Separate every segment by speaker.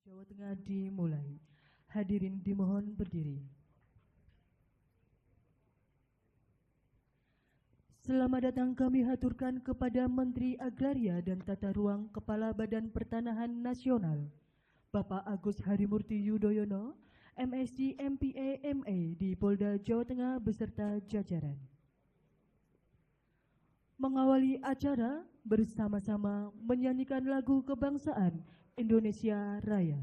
Speaker 1: Jawa Tengah dimulai. Hadirin dimohon berdiri. Selamat datang kami haturkan kepada Menteri Agraria dan Tata Ruang Kepala Badan Pertanahan Nasional, Bapak Agus Harimurti Yudhoyono, MSc MPA MA di Polda Jawa Tengah beserta jajaran. Mengawali acara bersama-sama menyanyikan lagu kebangsaan Indonesia Raya.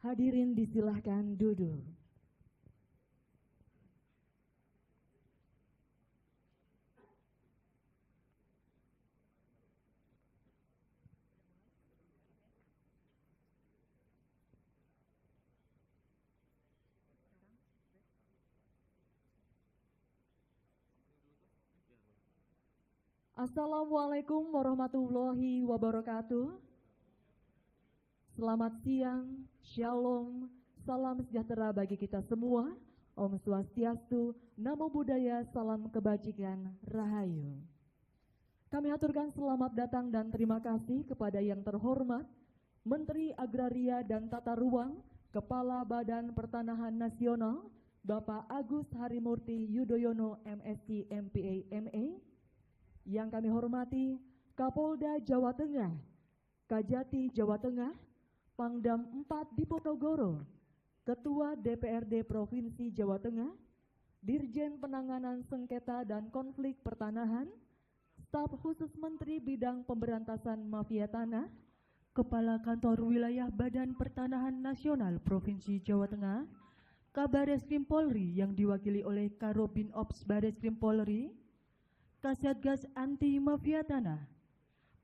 Speaker 2: Hadirin disilahkan duduk. Assalamualaikum warahmatullahi wabarakatuh. Selamat siang, shalom, salam sejahtera bagi kita semua. Om Swastiastu, Namo Buddhaya, salam kebajikan, Rahayu. Kami aturkan selamat datang dan terima kasih kepada yang terhormat Menteri Agraria dan Tata Ruang, Kepala Badan Pertanahan Nasional, Bapak Agus Harimurti Yudhoyono, MSc MPA MA. Yang kami hormati Kapolda Jawa Tengah, Kajati Jawa Tengah, Pangdam 4 Diponegoro, Ketua DPRD Provinsi Jawa Tengah, Dirjen Penanganan Sengketa dan Konflik Pertanahan, Staf Khusus Menteri Bidang Pemberantasan Mafia Tanah,
Speaker 1: Kepala Kantor Wilayah Badan Pertanahan Nasional Provinsi Jawa Tengah, Kabareskrim Polri yang diwakili oleh Karobin Ops Bareskrim Polri, Kasatgas Anti Mafia Tanah,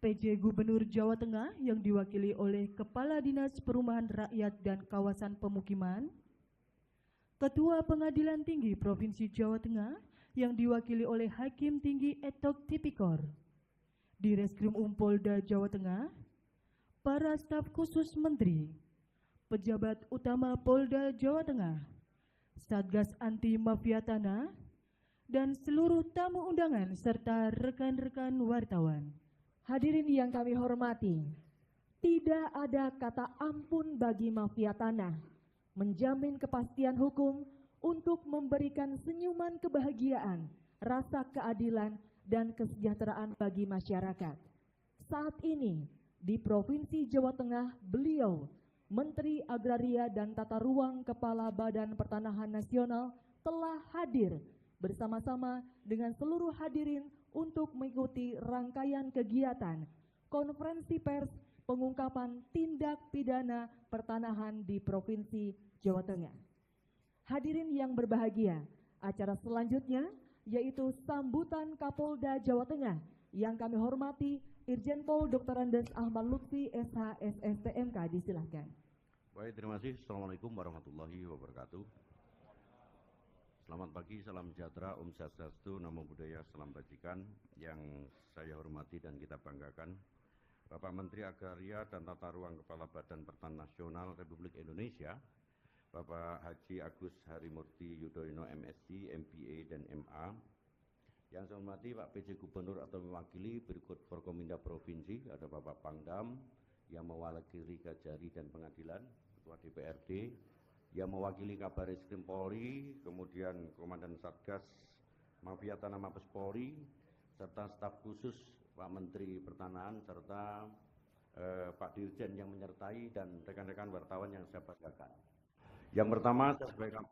Speaker 1: PJ Gubernur Jawa Tengah yang diwakili oleh Kepala Dinas Perumahan Rakyat dan Kawasan Pemukiman, Ketua Pengadilan Tinggi Provinsi Jawa Tengah yang diwakili oleh Hakim Tinggi Etok Tipikor, Direskrim Polda Jawa Tengah, para staf khusus menteri, pejabat utama Polda Jawa Tengah, Satgas Anti Mafia Tanah, dan seluruh tamu undangan serta rekan-rekan wartawan.
Speaker 2: Hadirin yang kami hormati, tidak ada kata ampun bagi mafia tanah, menjamin kepastian hukum untuk memberikan senyuman kebahagiaan, rasa keadilan, dan kesejahteraan bagi masyarakat. Saat ini, di Provinsi Jawa Tengah, beliau, Menteri Agraria dan Tata Ruang Kepala Badan Pertanahan Nasional telah hadir bersama-sama dengan seluruh hadirin untuk mengikuti rangkaian kegiatan konferensi pers pengungkapan tindak pidana pertanahan di Provinsi Jawa Tengah. Hadirin yang berbahagia, acara selanjutnya yaitu sambutan Kapolda Jawa Tengah. Yang kami hormati Irjen Pol Dr. Andes Ahmad Lutfi SH SSTMK, disilahkan.
Speaker 3: Baik, terima kasih. Assalamualaikum warahmatullahi wabarakatuh. Selamat pagi, salam sejahtera, Om Swastiastu, Namo Buddhaya, salam bajikan. Yang saya hormati dan kita banggakan, Bapak Menteri Agraria dan Tata Ruang Kepala Badan Pertanahan Nasional Republik Indonesia, Bapak Haji Agus Harimurti Yudhoyono MSc, MBA, dan MA. Yang saya hormati Pak PJ Gubernur atau mewakili berikut Forkominda Provinsi, ada Bapak Pangdam yang mewakili Kajari dan Pengadilan, Ketua DPRD, yang mewakili Kabar Eskrim Polri, kemudian Komandan Satgas Mafia Tanah Mabes Polri, serta staf khusus Pak Menteri Pertanahan, serta Pak Dirjen yang menyertai, dan rekan-rekan wartawan yang saya banggakan. Yang pertama, saya sebagai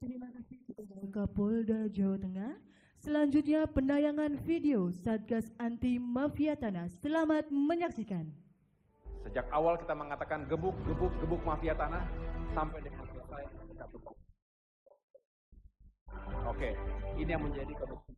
Speaker 1: Terima kasih kepada Kapolda Jawa Tengah. Selanjutnya penayangan video Satgas Anti Mafia Tanah. Selamat menyaksikan.
Speaker 4: Sejak awal kita mengatakan gebuk, gebuk, gebuk mafia tanah, sampai dengan selesai kita tutup. Oke, ini yang menjadi komitmen.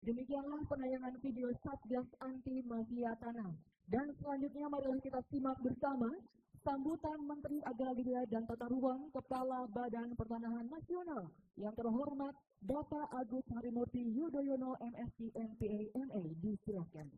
Speaker 2: Demikianlah penayangan video Satgas Anti Mafia Tanah. Dan selanjutnya marilah kita simak bersama sambutan Menteri Agraria dan Tata Ruang Kepala Badan Pertanahan Nasional yang terhormat Bapak Agus Harimurti Yudhoyono MSc MPA MA. Disilakan.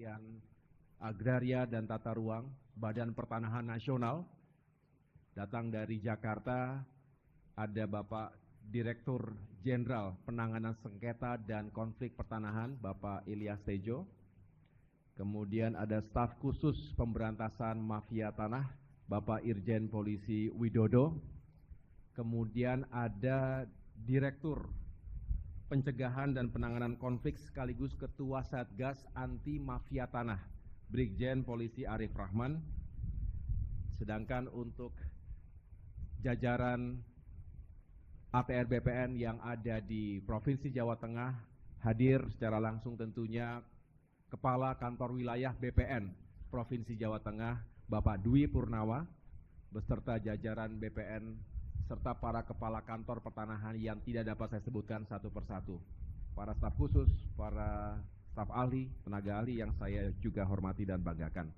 Speaker 4: Kementerian Agraria dan Tata Ruang, Badan Pertanahan Nasional. Datang dari Jakarta, ada Bapak Direktur Jenderal Penanganan Sengketa dan Konflik Pertanahan, Bapak Ilyas Tejo. Kemudian ada staf khusus pemberantasan mafia tanah, Bapak Irjen Polisi Widodo. Kemudian ada Direktur Pencegahan dan Penanganan Konflik sekaligus Ketua Satgas Anti Mafia Tanah, Brigjen Polisi Arif Rahman. Sedangkan untuk jajaran ATR BPN yang ada di Provinsi Jawa Tengah, hadir secara langsung tentunya Kepala Kantor Wilayah BPN Provinsi Jawa Tengah, Bapak Dwi Purnawa, beserta jajaran BPN serta para kepala kantor pertanahan yang tidak dapat saya sebutkan satu persatu. Para staf khusus, para staf ahli, tenaga ahli yang saya juga hormati dan banggakan.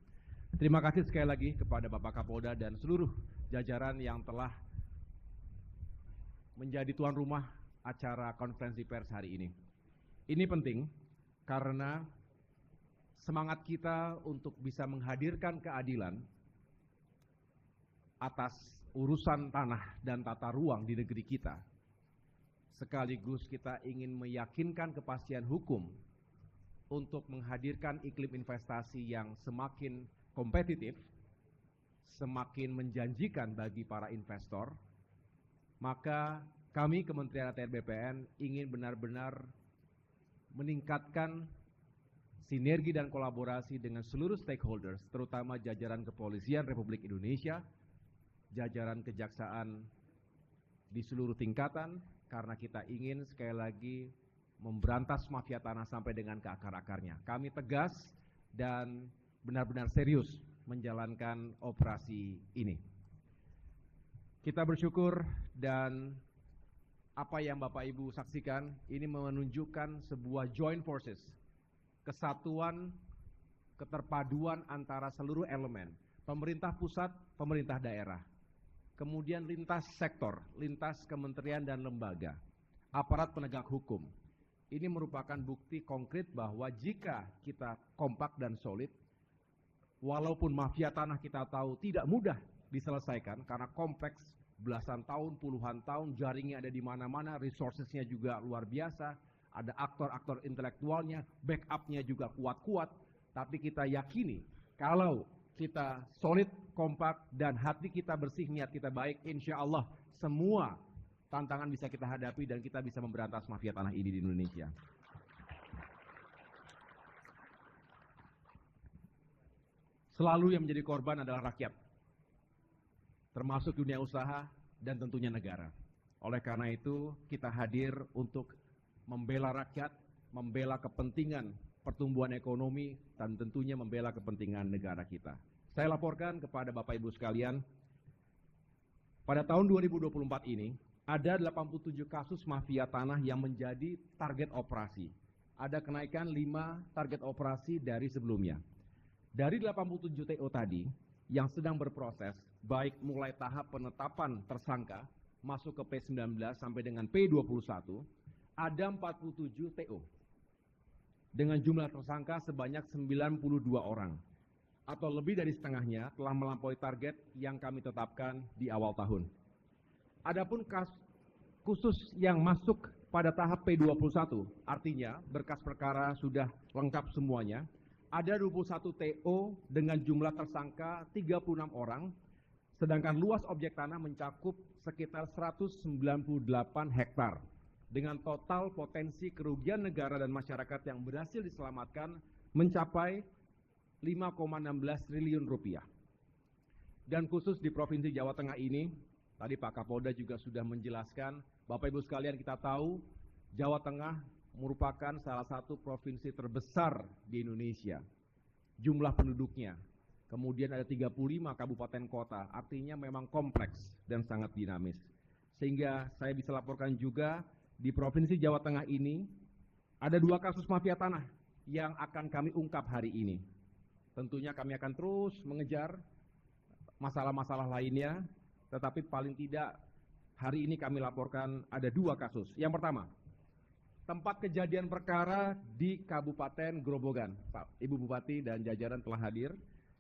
Speaker 4: Terima kasih sekali lagi kepada Bapak Kapolda dan seluruh jajaran yang telah menjadi tuan rumah acara konferensi pers hari ini. Ini penting karena semangat kita untuk bisa menghadirkan keadilan atas urusan tanah dan tata ruang di negeri kita, sekaligus kita ingin meyakinkan kepastian hukum untuk menghadirkan iklim investasi yang semakin kompetitif, semakin menjanjikan bagi para investor, maka kami Kementerian ATR BPN ingin benar-benar meningkatkan sinergi dan kolaborasi dengan seluruh stakeholders, terutama jajaran Kepolisian Republik Indonesia, jajaran kejaksaan di seluruh tingkatan, karena kita ingin sekali lagi memberantas mafia tanah sampai dengan ke akar-akarnya. Kami tegas dan benar-benar serius menjalankan operasi ini. Kita bersyukur dan apa yang Bapak Ibu saksikan ini menunjukkan sebuah joint forces, kesatuan, keterpaduan antara seluruh elemen, pemerintah pusat, pemerintah daerah, kemudian lintas sektor, lintas kementerian dan lembaga, aparat penegak hukum. Ini merupakan bukti konkret bahwa jika kita kompak dan solid, walaupun mafia tanah kita tahu tidak mudah diselesaikan karena kompleks, belasan tahun, puluhan tahun, jaringnya ada di mana-mana, resourcesnya juga luar biasa, ada aktor-aktor intelektualnya, backupnya juga kuat-kuat, tapi kita yakini kalau kita solid, kompak, dan hati kita bersih, niat kita baik, insya Allah semua tantangan bisa kita hadapi dan kita bisa memberantas mafia tanah ini di Indonesia. Selalu yang menjadi korban adalah rakyat, termasuk dunia usaha dan tentunya negara. Oleh karena itu, kita hadir untuk membela rakyat, membela kepentingan pertumbuhan ekonomi, dan tentunya membela kepentingan negara kita. Saya laporkan kepada Bapak Ibu sekalian, pada tahun 2024 ini, ada 87 kasus mafia tanah yang menjadi target operasi. Ada kenaikan 5 target operasi dari sebelumnya. Dari 87 TO tadi, yang sedang berproses, baik mulai tahap penetapan tersangka, masuk ke P19 sampai dengan P21, ada 47 TO. Dengan jumlah tersangka sebanyak 92 orang. Atau lebih dari setengahnya telah melampaui target yang kami tetapkan di awal tahun. Adapun khusus yang masuk pada tahap P21, artinya berkas perkara sudah lengkap semuanya, ada 21 TO dengan jumlah tersangka 36 orang, sedangkan luas objek tanah mencakup sekitar 198 hektar, dengan total potensi kerugian negara dan masyarakat yang berhasil diselamatkan mencapai 5,16 triliun rupiah. Dan khusus di Provinsi Jawa Tengah ini, tadi Pak Kapolda juga sudah menjelaskan, Bapak Ibu sekalian kita tahu, Jawa Tengah merupakan salah satu provinsi terbesar di Indonesia. Jumlah penduduknya, kemudian ada 35 kabupaten kota, artinya memang kompleks dan sangat dinamis. Sehingga saya bisa laporkan juga di Provinsi Jawa Tengah ini, ada 2 kasus mafia tanah yang akan kami ungkap hari ini. Tentunya kami akan terus mengejar masalah-masalah lainnya, tetapi paling tidak hari ini kami laporkan ada 2 kasus. Yang pertama, tempat kejadian perkara di Kabupaten Grobogan, Pak Ibu Bupati dan jajaran telah hadir,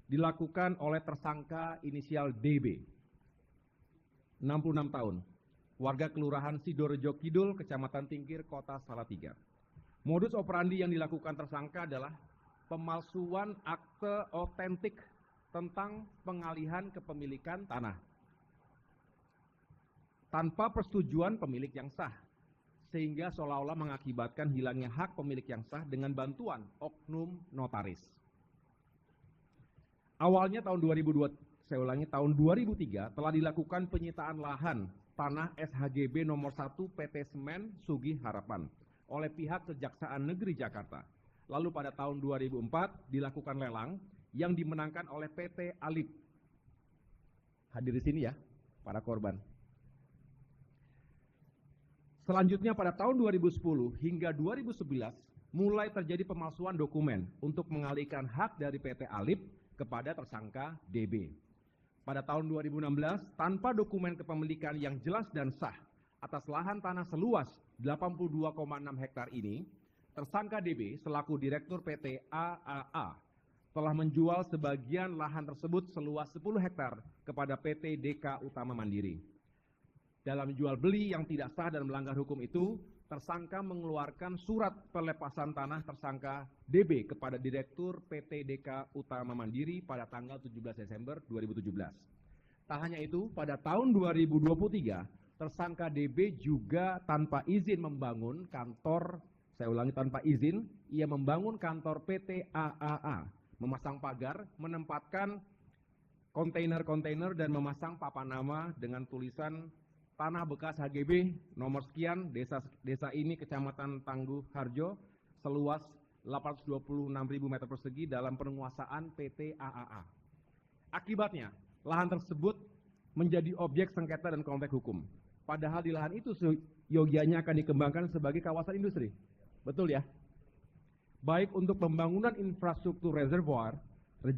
Speaker 4: dilakukan oleh tersangka inisial DB, 66 tahun, warga Kelurahan Sidorejo Kidul, Kecamatan Tingkir, Kota Salatiga. Modus operandi yang dilakukan tersangka adalah pemalsuan akte otentik tentang pengalihan kepemilikan tanah tanpa persetujuan pemilik yang sah, sehingga seolah-olah mengakibatkan hilangnya hak pemilik yang sah dengan bantuan oknum notaris. Awalnya tahun 2003 telah dilakukan penyitaan lahan tanah SHGB nomor 1 PT Semen Sugih Harapan oleh pihak Kejaksaan Negeri Jakarta. Lalu pada tahun 2004 dilakukan lelang yang dimenangkan oleh PT Alip. Hadir di sini ya, para korban. Selanjutnya pada tahun 2010 hingga 2011 mulai terjadi pemalsuan dokumen untuk mengalihkan hak dari PT Alip kepada tersangka DB. Pada tahun 2016 tanpa dokumen kepemilikan yang jelas dan sah atas lahan tanah seluas 82,6 hektar ini, tersangka DB selaku Direktur PT AAA telah menjual sebagian lahan tersebut seluas 10 hektar kepada PT DK Utama Mandiri. Dalam jual beli yang tidak sah dan melanggar hukum itu, tersangka mengeluarkan surat pelepasan tanah tersangka DB kepada Direktur PT DK Utama Mandiri pada tanggal 17 Desember 2017. Tak hanya itu, pada tahun 2023, tersangka DB juga tanpa izin membangun kantor, saya ulangi tanpa izin, ia membangun kantor PT AAA, memasang pagar, menempatkan kontainer-kontainer dan memasang papan nama dengan tulisan tanah bekas HGB nomor sekian, desa ini Kecamatan Tangguh Harjo, seluas 826.000 meter persegi dalam penguasaan PT AAA. Akibatnya, lahan tersebut menjadi objek sengketa dan konflik hukum. Padahal di lahan itu yogianya akan dikembangkan sebagai kawasan industri. Betul ya? Baik untuk pembangunan infrastruktur reservoir,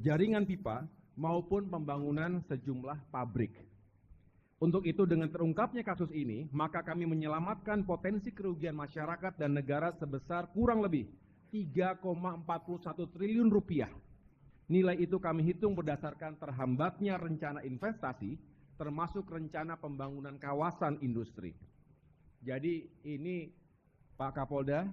Speaker 4: jaringan pipa, maupun pembangunan sejumlah pabrik. Untuk itu dengan terungkapnya kasus ini, maka kami menyelamatkan potensi kerugian masyarakat dan negara sebesar kurang lebih 3,41 triliun rupiah. Nilai itu kami hitung berdasarkan terhambatnya rencana investasi termasuk rencana pembangunan kawasan industri. Jadi ini Pak Kapolda,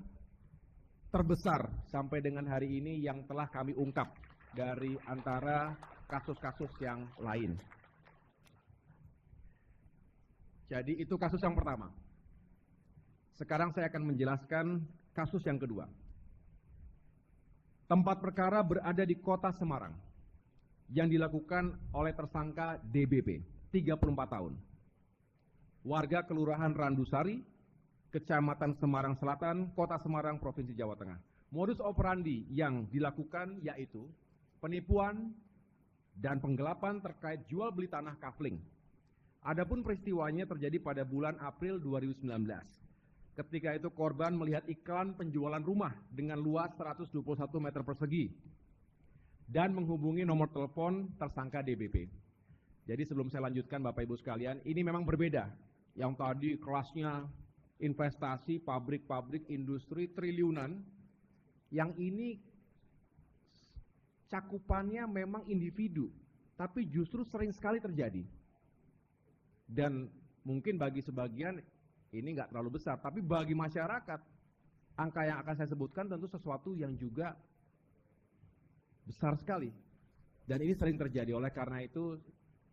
Speaker 4: terbesar sampai dengan hari ini yang telah kami ungkap dari antara kasus-kasus yang lain. Jadi itu kasus yang pertama. Sekarang saya akan menjelaskan kasus yang kedua. Tempat perkara berada di Kota Semarang yang dilakukan oleh tersangka DBP, 34 tahun. Warga Kelurahan Randusari, Kecamatan Semarang Selatan, Kota Semarang, Provinsi Jawa Tengah. Modus operandi yang dilakukan yaitu penipuan dan penggelapan terkait jual beli tanah kafling. Adapun peristiwanya terjadi pada bulan April 2019. Ketika itu korban melihat iklan penjualan rumah dengan luas 121 meter persegi dan menghubungi nomor telepon tersangka DBP. Jadi sebelum saya lanjutkan Bapak Ibu sekalian, ini memang berbeda. Yang tadi kelasnya investasi, pabrik-pabrik, industri triliunan, yang ini cakupannya memang individu, tapi justru sering sekali terjadi. Dan mungkin bagi sebagian ini nggak terlalu besar, tapi bagi masyarakat, angka yang akan saya sebutkan tentu sesuatu yang juga besar sekali. Dan ini sering terjadi, oleh karena itu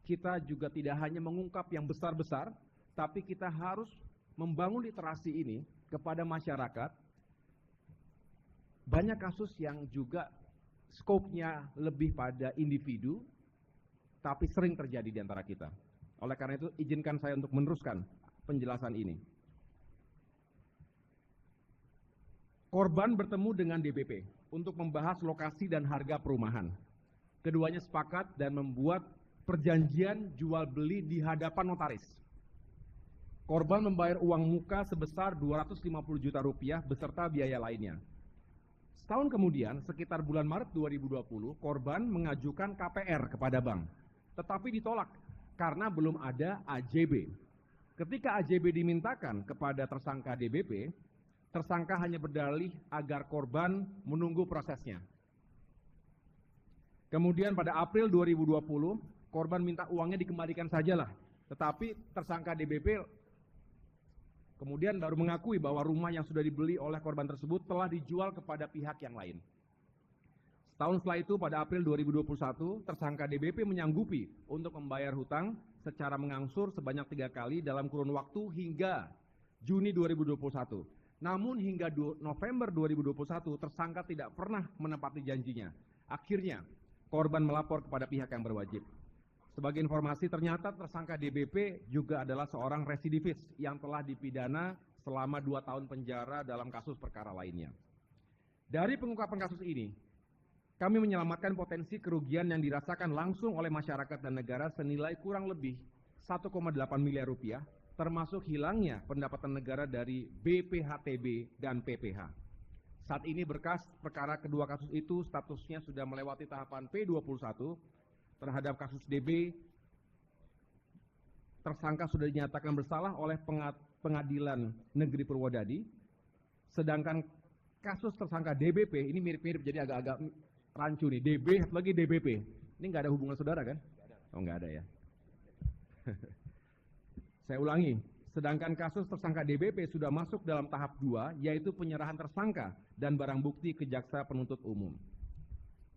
Speaker 4: kita juga tidak hanya mengungkap yang besar-besar, tapi kita harus membangun literasi ini kepada masyarakat. Banyak kasus yang juga skopnya lebih pada individu, tapi sering terjadi di antara kita. Oleh karena itu, izinkan saya untuk meneruskan penjelasan ini. Korban bertemu dengan DBP untuk membahas lokasi dan harga perumahan. Keduanya sepakat dan membuat perjanjian jual beli di hadapan notaris. Korban membayar uang muka sebesar 250 juta rupiah beserta biaya lainnya. Setahun kemudian, sekitar bulan Maret 2020, korban mengajukan KPR kepada bank, tetapi ditolak karena belum ada AJB. Ketika AJB dimintakan kepada tersangka DBP, tersangka hanya berdalih agar korban menunggu prosesnya. Kemudian pada April 2020, korban minta uangnya dikembalikan sajalah, tetapi tersangka DBP kemudian baru mengakui bahwa rumah yang sudah dibeli oleh korban tersebut telah dijual kepada pihak yang lain. Setahun setelah itu, pada April 2021, tersangka DBP menyanggupi untuk membayar hutang secara mengangsur sebanyak 3 kali dalam kurun waktu hingga Juni 2021. Namun hingga November 2021, tersangka tidak pernah menepati janjinya. Akhirnya, korban melapor kepada pihak yang berwajib. Sebagai informasi, ternyata tersangka DBP juga adalah seorang residivis yang telah dipidana selama 2 tahun penjara dalam kasus perkara lainnya. Dari pengungkapan kasus ini, kami menyelamatkan potensi kerugian yang dirasakan langsung oleh masyarakat dan negara senilai kurang lebih 1,8 miliar rupiah, termasuk hilangnya pendapatan negara dari BPHTB dan PPH. Saat ini berkas perkara kedua kasus itu statusnya sudah melewati tahapan P21. Terhadap kasus DB, tersangka sudah dinyatakan bersalah oleh Pengadilan Negeri Purwodadi. Sedangkan kasus tersangka DBP, ini mirip-mirip jadi agak-agak rancu nih, DB lagi DBP. Ini nggak ada hubungan saudara kan? Oh nggak ada ya. Saya ulangi, sedangkan kasus tersangka DBP sudah masuk dalam tahap 2, yaitu penyerahan tersangka dan barang bukti ke jaksa penuntut umum.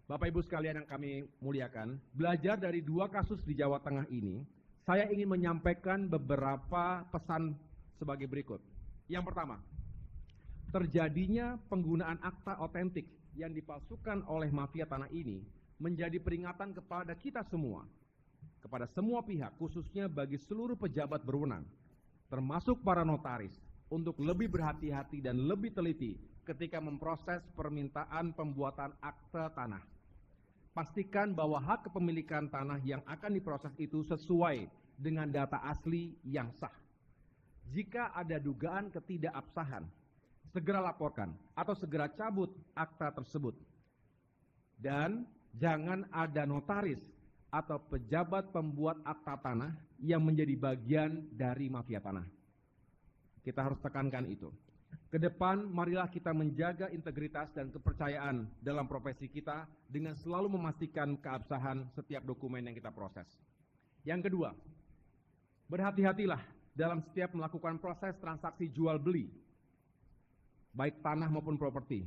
Speaker 4: Bapak Ibu sekalian yang kami muliakan, belajar dari 2 kasus di Jawa Tengah ini, saya ingin menyampaikan beberapa pesan sebagai berikut. Yang pertama, terjadinya penggunaan akta otentik yang dipalsukan oleh mafia tanah ini menjadi peringatan kepada kita semua, kepada semua pihak, khususnya bagi seluruh pejabat berwenang, termasuk para notaris, untuk lebih berhati-hati dan lebih teliti ketika memproses permintaan pembuatan akta tanah. Pastikan bahwa hak kepemilikan tanah yang akan diproses itu sesuai dengan data asli yang sah. Jika ada dugaan ketidakabsahan, segera laporkan atau segera cabut akta tersebut. Dan jangan ada notaris atau pejabat pembuat akta tanah yang menjadi bagian dari mafia tanah. Kita harus tekankan itu. Kedepan, marilah kita menjaga integritas dan kepercayaan dalam profesi kita dengan selalu memastikan keabsahan setiap dokumen yang kita proses. Yang kedua, Berhati-hatilah dalam setiap melakukan proses transaksi jual beli, baik tanah maupun properti.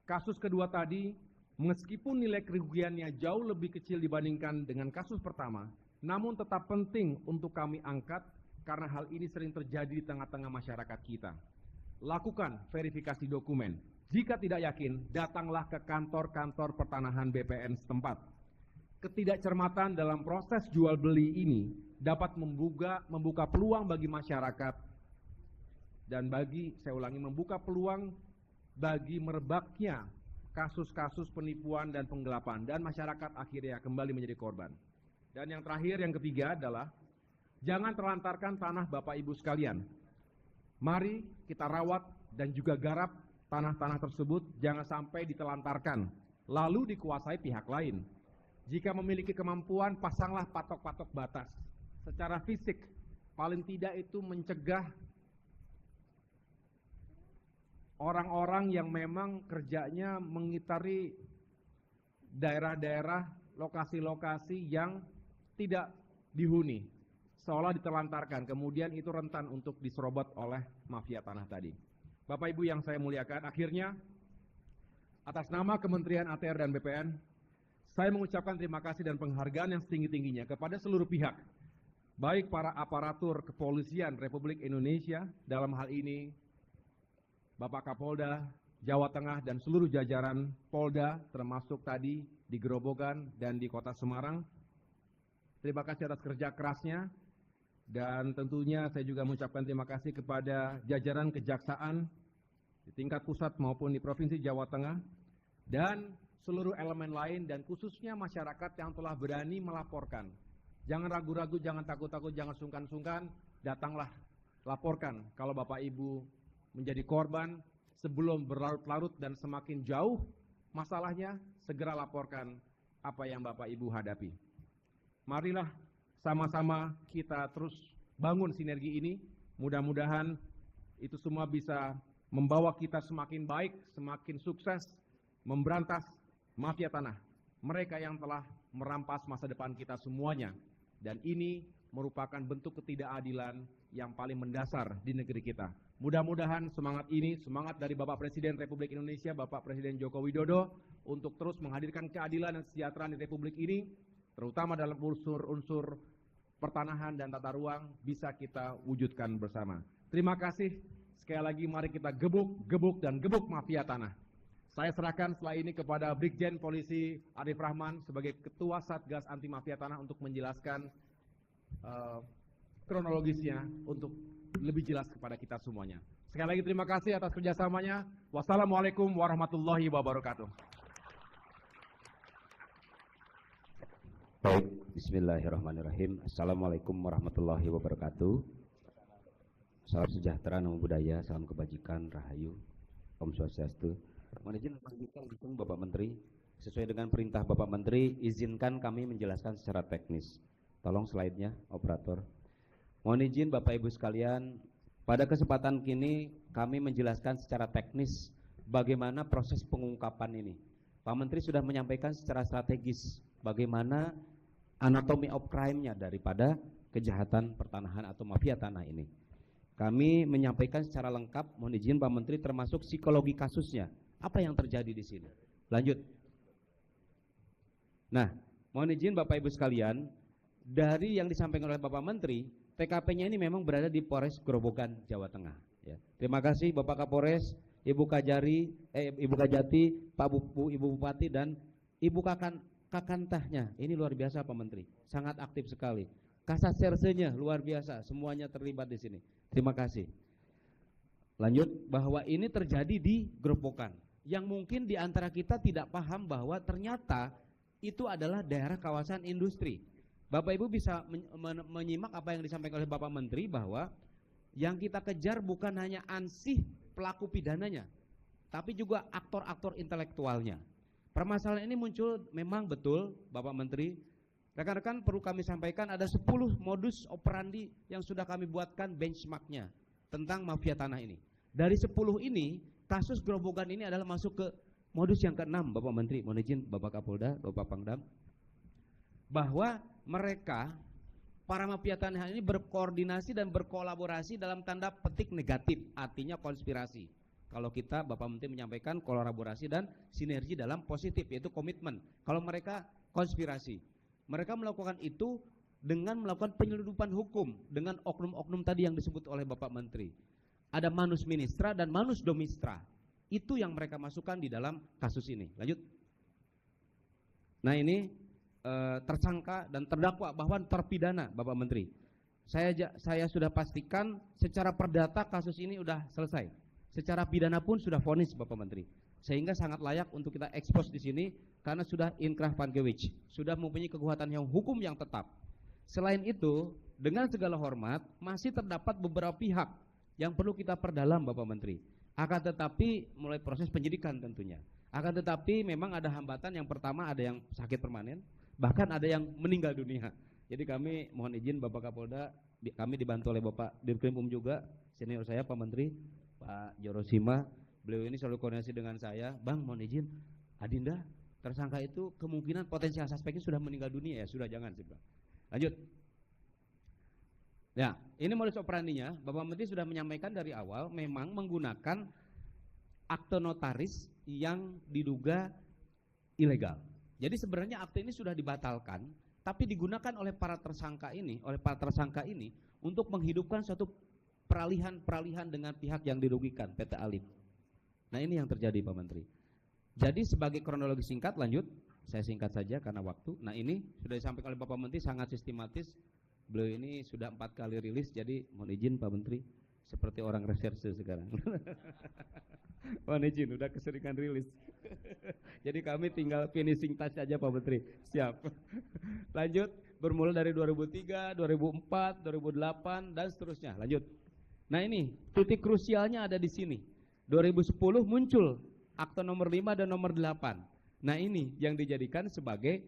Speaker 4: Kasus kedua tadi, meskipun nilai kerugiannya jauh lebih kecil dibandingkan dengan kasus pertama, namun tetap penting untuk kami angkat karena hal ini sering terjadi di tengah-tengah masyarakat kita. Lakukan verifikasi dokumen. Jika tidak yakin, datanglah ke kantor-kantor pertanahan BPN setempat. Ketidakcermatan dalam proses jual beli ini dapat membuka peluang bagi masyarakat dan membuka peluang bagi merebaknya kasus-kasus penipuan dan penggelapan dan masyarakat akhirnya kembali menjadi korban. Dan yang terakhir, yang ketiga adalah jangan terlantarkan tanah Bapak Ibu sekalian. Mari kita rawat dan juga garap tanah-tanah tersebut, jangan sampai ditelantarkan lalu dikuasai pihak lain. Jika memiliki kemampuan, pasanglah patok-patok batas. Secara fisik, paling tidak itu mencegah orang-orang yang memang kerjanya mengitari daerah-daerah, lokasi-lokasi yang tidak dihuni, seolah ditelantarkan, kemudian itu rentan untuk diserobot oleh mafia tanah tadi. Bapak Ibu yang saya muliakan, akhirnya atas nama Kementerian ATR dan BPN, saya mengucapkan terima kasih dan penghargaan yang setinggi-tingginya kepada seluruh pihak, baik para aparatur kepolisian Republik Indonesia, dalam hal ini Bapak Kapolda Jawa Tengah dan seluruh jajaran Polda, termasuk tadi di Grobogan dan di Kota Semarang. Terima kasih atas kerja kerasnya, dan tentunya saya juga mengucapkan terima kasih kepada jajaran kejaksaan di tingkat pusat maupun di Provinsi Jawa Tengah, dan seluruh elemen lain, dan khususnya masyarakat yang telah berani melaporkan. Jangan ragu-ragu, jangan takut-takut, jangan sungkan-sungkan, datanglah, laporkan kalau Bapak Ibu menjadi korban. Sebelum berlarut-larut dan semakin jauh masalahnya, segera laporkan apa yang Bapak Ibu hadapi. Marilah sama-sama kita terus bangun sinergi ini, mudah-mudahan itu semua bisa membawa kita semakin baik, semakin sukses, memberantas mafia tanah, mereka yang telah merampas masa depan kita semuanya. Dan ini merupakan bentuk ketidakadilan yang paling mendasar di negeri kita. Mudah-mudahan semangat ini, semangat dari Bapak Presiden Republik Indonesia, Bapak Presiden Joko Widodo, untuk terus menghadirkan keadilan dan kesejahteraan di Republik ini, terutama dalam unsur-unsur pertanahan dan tata ruang, bisa kita wujudkan bersama. Terima kasih. Sekali lagi mari kita gebuk mafia tanah. Saya serahkan setelah ini kepada Brigjen Polisi Arif Rahman sebagai Ketua Satgas Anti Mafia Tanah untuk menjelaskan kronologisnya untuk lebih jelas kepada kita semuanya. Sekali lagi terima kasih atas kerjasamanya. Wassalamualaikum warahmatullahi wabarakatuh.
Speaker 5: Baik, bismillahirrahmanirrahim. Assalamualaikum warahmatullahi wabarakatuh. Salam sejahtera, namo buddhaya, salam kebajikan, rahayu, Om Swastiastu. Mohon izin melanjutkan langsung Bapak Menteri. Sesuai dengan perintah Bapak Menteri, izinkan kami menjelaskan secara teknis. Tolong slide-nya, operator. Mohon izin Bapak Ibu sekalian, pada kesempatan kini kami menjelaskan secara teknis bagaimana proses pengungkapan ini. Pak Menteri sudah menyampaikan secara strategis bagaimana anatomy of crime-nya daripada kejahatan pertanahan atau mafia tanah ini. Kami menyampaikan secara lengkap, mohon izin Pak Menteri, termasuk psikologi kasusnya. Apa yang terjadi di sini? Lanjut. Nah, mohon izin Bapak Ibu sekalian, dari yang disampaikan oleh Bapak Menteri, TKP-nya ini memang berada di Polres Grobogan, Jawa Tengah. Ya. Terima kasih Bapak Kapolres, Ibu Kajati, Pak Ibu Bupati, dan Ibu Kakantahnya. Ini luar biasa Pak Menteri, sangat aktif sekali. Kasat Sersenya luar biasa, semuanya terlibat di sini. Terima kasih. Lanjut, bahwa ini terjadi di Grobogan, yang mungkin di antara kita tidak paham bahwa ternyata itu adalah daerah kawasan industri. Bapak Ibu bisa menyimak apa yang disampaikan oleh Bapak Menteri, bahwa yang kita kejar bukan hanya ansih pelaku pidananya, tapi juga aktor-aktor intelektualnya. Permasalahan ini muncul memang betul Bapak Menteri. Rekan-rekan, perlu kami sampaikan ada 10 modus operandi yang sudah kami buatkan benchmarknya tentang mafia tanah ini. Dari 10 ini, kasus Grobogan ini adalah masuk ke modus yang ke-6 Bapak Menteri. Mohon izin Bapak Kapolda, Bapak Pangdam, bahwa mereka para mafia tanah ini berkoordinasi dan berkolaborasi dalam tanda petik negatif, artinya konspirasi. Kalau kita, Bapak Menteri menyampaikan kolaborasi dan sinergi dalam positif, yaitu komitmen. Kalau mereka konspirasi, mereka melakukan itu dengan melakukan penyeludupan hukum dengan oknum-oknum tadi yang disebut oleh Bapak Menteri. Ada manus ministra dan manus domistra. Itu yang mereka masukkan di dalam kasus ini. Lanjut. Nah ini tersangka dan terdakwa bahwa terpidana, Bapak Menteri. Saya sudah pastikan secara perdata kasus ini sudah selesai. Secara pidana pun sudah vonis, Bapak Menteri. Sehingga sangat layak untuk kita ekspos di sini karena sudah inkrah pankewich, sudah mempunyai kekuatan yang hukum yang tetap. Selain itu, dengan segala hormat, masih terdapat beberapa pihak yang perlu kita perdalam, Bapak Menteri. Akan tetapi mulai proses penyidikan tentunya. Akan tetapi memang ada hambatan. Yang pertama ada yang sakit permanen, bahkan ada yang meninggal dunia. Jadi kami mohon izin Bapak Kapolda, kami dibantu oleh Bapak Dirkrim juga, senior saya Pak Menteri, Pak Jorosima. Beliau ini selalu koordinasi dengan saya. Bang, mohon izin, Adinda, tersangka itu kemungkinan potensial suspeknya sudah meninggal dunia ya, sudah jangan sih Bang. Lanjut. Ya, ini modus operandinya. Bapak Menteri sudah menyampaikan dari awal memang menggunakan akte notaris yang diduga ilegal. Jadi sebenarnya akte ini sudah dibatalkan, tapi digunakan oleh para tersangka ini, untuk menghidupkan suatu peralihan dengan pihak yang dirugikan, PT Alif. Nah ini yang terjadi Pak Menteri. Jadi sebagai kronologi singkat, lanjut. Saya singkat saja karena waktu. Nah ini sudah disampaikan oleh Bapak Menteri sangat sistematis. Beliau ini sudah 4 kali rilis, jadi mohon izin Pak Menteri, seperti orang reserse sekarang. Mohon izin, udah keseringan rilis. Jadi kami tinggal finishing touch aja Pak Menteri. Siap. Lanjut, bermula dari 2003, 2004, 2008 dan seterusnya. Lanjut. Nah ini titik krusialnya ada di sini. 2010 muncul akte nomor 5 dan nomor 8. Nah ini yang dijadikan sebagai